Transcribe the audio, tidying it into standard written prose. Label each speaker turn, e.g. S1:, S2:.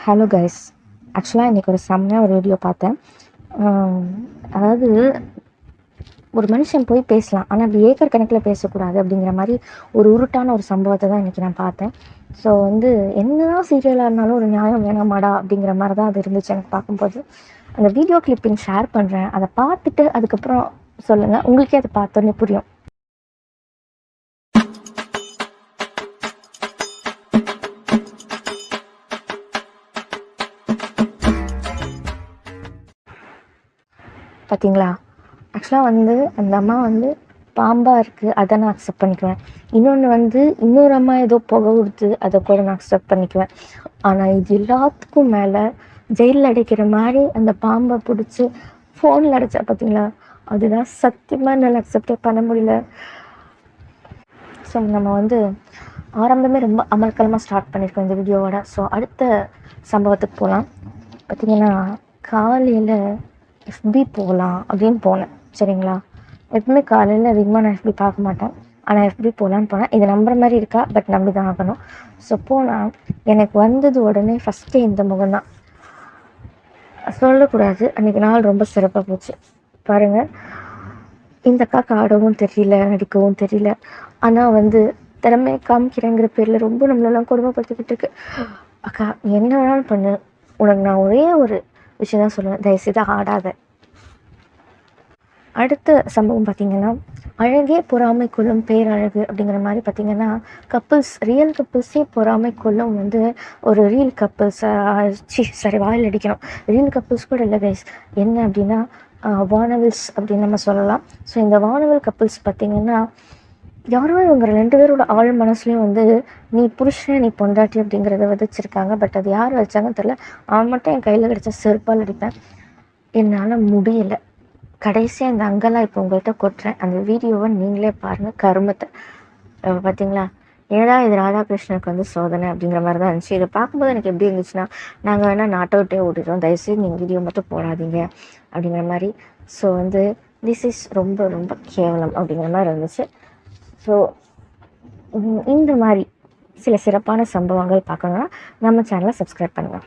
S1: Hello guys. ஆக்சுவலாக இன்றைக்கி ஒரு செம்மையாக ஒரு வீடியோ பார்த்தேன். அதாவது ஒரு மனுஷன் போய் பேசலாம், ஆனால் அப்படி ஏக்கர் கணக்கில் பேசக்கூடாது அப்படிங்கிற மாதிரி ஒரு உருட்டான ஒரு சம்பவத்தை தான் இன்றைக்கி நான் பார்த்தேன். ஸோ என்னதான் சீரியலாக இருந்தாலும் ஒரு நியாயம் வேணாமாடா அப்படிங்கிற மாதிரி தான் அது இருந்துச்சு எனக்கு பார்க்கும்போது. அந்த வீடியோ கிளிப்பிங் ஷேர் பண்ணுறேன், அதை பார்த்துட்டு அதுக்கப்புறம் சொல்லுங்கள், உங்களுக்கே அதை பார்த்தோன்னே புரியும். பார்த்தீங்களா, ஆக்சுவலாக அந்த அம்மா பாம்பாக இருக்குது, அதை நான் அக்செப்ட் பண்ணிக்குவேன். இன்னொரு அம்மா ஏதோ புகை கொடுத்து அதை கூட நான் அக்செப்ட் பண்ணிக்குவேன். ஆனால் இது எல்லாத்துக்கும் மேலே ஜெயிலில் அடைக்கிற மாதிரி அந்த பாம்பை பிடிச்சி ஃபோனில் அடைச்சா பார்த்தீங்களா, அதுதான் சத்தியமாக என்னால் அக்செப்டே பண்ண முடியல. ஸோ நம்ம ஆரம்பமே ரொம்ப அமர்க்கலமாக ஸ்டார்ட் பண்ணியிருக்கோம் இந்த வீடியோவோட. ஸோ அடுத்த சம்பவத்துக்கு போகலாம். பார்த்திங்கன்னா, காலையில் எஃபி போகலாம் அப்படின்னு போனேன். சரிங்களா, எப்பவுமே காலையில் அதிகமாக நான் எஃபி பார்க்க மாட்டேன், ஆனால் எஃபி போகலான்னு போனேன். இது நம்புற மாதிரி இருக்கா, பட் நம்பி தான் ஆகணும். ஸோ போனால் எனக்கு வந்தது உடனே ஃபஸ்ட்டு இந்த முகம்தான். சொல்லக்கூடாது, அன்றைக்கி நாள் ரொம்ப சிறப்பாக போச்சு. பாருங்கள், இந்த அக்காவுக்கு ஆடவும் தெரியல, நடிக்கவும் தெரியல, ஆனால் திறமையை காமிக்கிறேங்கிற பேரில் ரொம்ப நம்மளெல்லாம் கொடுமைப்படுத்திக்கிட்டு இருக்கு. அக்கா என்ன வேணாலும் பண்ணு, உனக்கு நான் ஒரே ஒரு விஷயம் தான் சொல்லுவேன், தயவுசெய்து ஆடாத. அடுத்த சம்பவம் பார்த்திங்கன்னா, அழகே பொறாமை கொள்ளும் பேரழகு அப்படிங்கிற மாதிரி பார்த்திங்கன்னா, ரியல் கப்புள்ஸே பொறாமை கொள்ளும் ஒரு ரியல் கப்புள்ஸை சரி வாயில் அடிக்கணும். ரியல் கப்புள்ஸ் கூட இல்லை கைஸ், என்ன அப்படின்னா வானவில்ஸ் அப்படின்னு நம்ம சொல்லலாம். ஸோ இந்த வானவில் கப்புள்ஸ் பார்த்திங்கன்னா, யாரோ இவங்க 2 பேரோட ஆழ் மனசுலையும் நீ புருஷன் நீ பொண்டாட்டி அப்படிங்கிறத விதைச்சிருக்காங்க. பட் அது யார் வச்சாங்கன்னு தெரியல. அவன் மட்டும் என் கையில் கிடச்சா செருப்பால் அடிப்பேன். என்னால் முடியலை. கடைசியாக இந்த அங்கெல்லாம் இப்போ உங்கள்கிட்ட கொட்டுறேன், அந்த வீடியோவை நீங்களே பாருங்கள். கருமத்தை பார்த்தீங்களா, ஏடா இது ராதாகிருஷ்ணனுக்கு சோதனை அப்படிங்கிற மாதிரி தான் இருந்துச்சு. இதை பார்க்கும்போது எனக்கு எப்படி இருந்துச்சுன்னா, நாங்கள் வேணால் நாட்டை விட்டே ஓடிடுறோம், தயவுசெய்து நீங்கள் வீடியோ மட்டும் போடாதீங்க அப்படிங்கிற மாதிரி. ஸோ திஸ் இஸ் ரொம்ப ரொம்ப கேவலம் அப்படிங்கிற மாதிரி இருந்துச்சு. ஸோ இந்த மாதிரி சில சிறப்பான சம்பவங்கள் பார்க்கணுன்னா நம்ம சேனலை சப்ஸ்கிரைப் பண்ணுங்கள்.